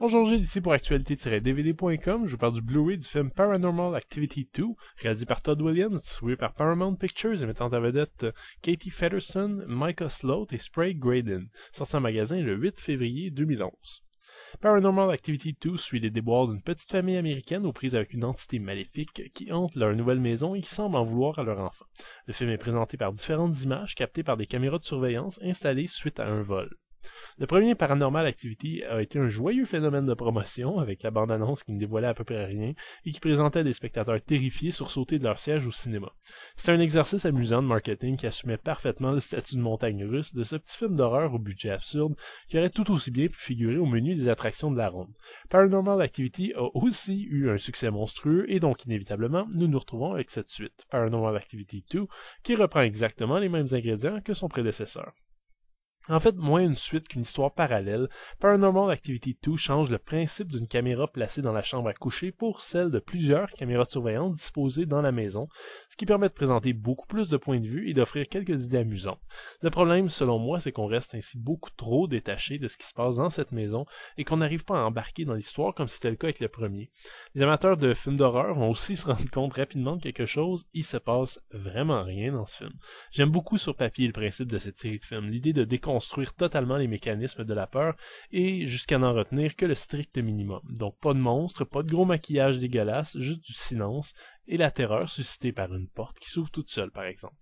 Bonjour Gilles, ici pour actualité-dvd.com. Je vous parle du Blu-ray du film Paranormal Activity 2, réalisé par Todd Williams, distribué par Paramount Pictures et mettant en vedette Katie Featherston, Micah Sloat et Sprague Graydon, sorti en magasin le 8 février 2011. Paranormal Activity 2 suit les déboires d'une petite famille américaine aux prises avec une entité maléfique qui hante leur nouvelle maison et qui semble en vouloir à leur enfant. Le film est présenté par différentes images captées par des caméras de surveillance installées suite à un vol. Le premier Paranormal Activity a été un joyeux phénomène de promotion avec la bande-annonce qui ne dévoilait à peu près rien et qui présentait des spectateurs terrifiés sursautés de leur siège au cinéma. C'était un exercice amusant de marketing qui assumait parfaitement le statut de montagne russe de ce petit film d'horreur au budget absurde qui aurait tout aussi bien pu figurer au menu des attractions de la ronde. Paranormal Activity a aussi eu un succès monstrueux et donc inévitablement nous nous retrouvons avec cette suite, Paranormal Activity 2, qui reprend exactement les mêmes ingrédients que son prédécesseur. En fait, moins une suite qu'une histoire parallèle, Paranormal Activity 2 change le principe d'une caméra placée dans la chambre à coucher pour celle de plusieurs caméras de surveillance disposées dans la maison, ce qui permet de présenter beaucoup plus de points de vue et d'offrir quelques idées amusantes. Le problème, selon moi, c'est qu'on reste ainsi beaucoup trop détaché de ce qui se passe dans cette maison et qu'on n'arrive pas à embarquer dans l'histoire comme c'était le cas avec le premier. Les amateurs de films d'horreur vont aussi se rendre compte rapidement de quelque chose, il se passe vraiment rien dans ce film. J'aime beaucoup sur papier le principe de cette série de films, l'idée de déconstruire totalement les mécanismes de la peur et jusqu'à n'en retenir que le strict minimum. Donc pas de monstres, pas de gros maquillage dégueulasse, juste du silence et la terreur suscitée par une porte qui s'ouvre toute seule par exemple.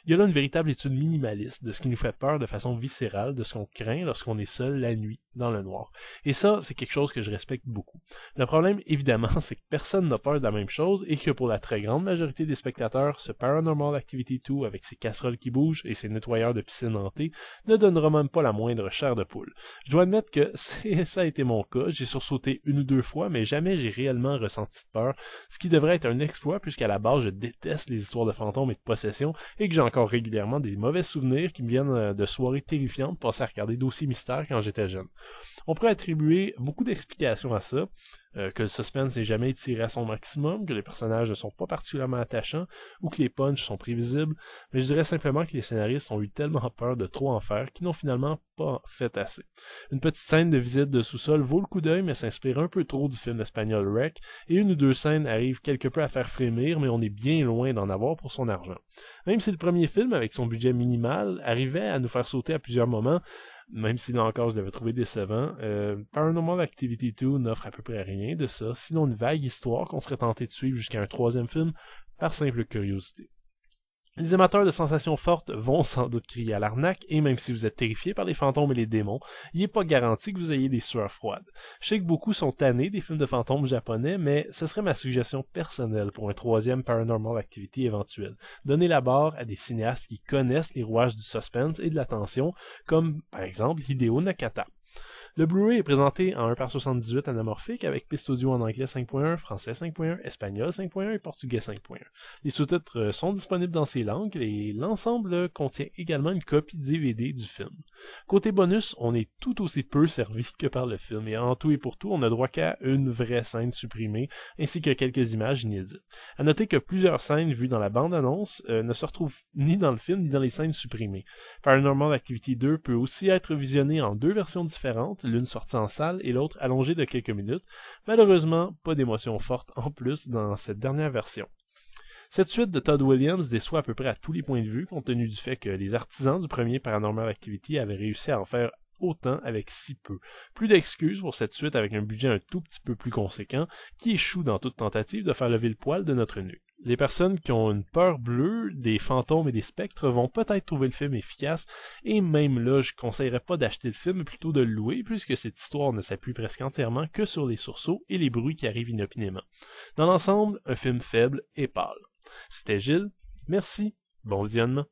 Il y a là une véritable étude minimaliste de ce qui nous fait peur de façon viscérale, de ce qu'on craint lorsqu'on est seul la nuit, dans le noir. Et ça, c'est quelque chose que je respecte beaucoup. Le problème, évidemment, c'est que personne n'a peur de la même chose et que pour la très grande majorité des spectateurs, ce Paranormal Activity 2 avec ses casseroles qui bougent et ses nettoyeurs de piscine hantée ne donnera même pas la moindre chair de poule. Je dois admettre que ça a été mon cas, j'ai sursauté une ou deux fois, mais jamais j'ai réellement ressenti de peur, ce qui devrait être un exploit puisqu'à la base je déteste les histoires de fantômes et de possession et que j'ai encore régulièrement des mauvais souvenirs qui me viennent de soirées terrifiantes passées à regarder Dossier Mystère quand j'étais jeune. On pourrait attribuer beaucoup d'explications à ça, que le suspense n'est jamais étiré à son maximum, que les personnages ne sont pas particulièrement attachants ou que les punchs sont prévisibles, mais je dirais simplement que les scénaristes ont eu tellement peur de trop en faire qu'ils n'ont finalement pas fait assez. Une petite scène de visite de sous-sol vaut le coup d'œil mais s'inspire un peu trop du film espagnol Rec, et une ou deux scènes arrivent quelque peu à faire frémir mais on est bien loin d'en avoir pour son argent. Même si le premier film, avec son budget minimal, arrivait à nous faire sauter à plusieurs moments, même si là encore je l'avais trouvé décevant, Paranormal Activity 2 n'offre à peu près rien de ça, sinon une vague histoire qu'on serait tenté de suivre jusqu'à un troisième film par simple curiosité. Les amateurs de sensations fortes vont sans doute crier à l'arnaque, et même si vous êtes terrifié par les fantômes et les démons, il n'est pas garanti que vous ayez des sueurs froides. Je sais que beaucoup sont tannés des films de fantômes japonais, mais ce serait ma suggestion personnelle pour un troisième Paranormal Activity éventuel. Donnez la barre à des cinéastes qui connaissent les rouages du suspense et de la tension, comme par exemple Hideo Nakata. Le Blu-ray est présenté en 1:78 anamorphique avec piste audio en anglais 5.1, français 5.1, espagnol 5.1 et portugais 5.1. Les sous-titres sont disponibles dans ces langues et l'ensemble contient également une copie DVD du film. Côté bonus, on est tout aussi peu servi que par le film et en tout et pour tout, on n'a droit qu'à une vraie scène supprimée ainsi que quelques images inédites. À noter que plusieurs scènes vues dans la bande-annonce ne se retrouvent ni dans le film ni dans les scènes supprimées. Paranormal Activity 2 peut aussi être visionné en deux versions différentes, l'une sortie en salle et l'autre allongée de quelques minutes. Malheureusement, pas d'émotion forte en plus dans cette dernière version. Cette suite de Todd Williams déçoit à peu près à tous les points de vue, compte tenu du fait que les artisans du premier Paranormal Activity avaient réussi à en faire autant avec si peu. Plus d'excuses pour cette suite avec un budget un tout petit peu plus conséquent, qui échoue dans toute tentative de faire lever le poil de notre nuque. Les personnes qui ont une peur bleue des fantômes et des spectres vont peut-être trouver le film efficace, et même là, je conseillerais pas d'acheter le film, mais plutôt de le louer, puisque cette histoire ne s'appuie presque entièrement que sur les sursauts et les bruits qui arrivent inopinément. Dans l'ensemble, un film faible et pâle. C'était Gilles, merci, bon visionnement.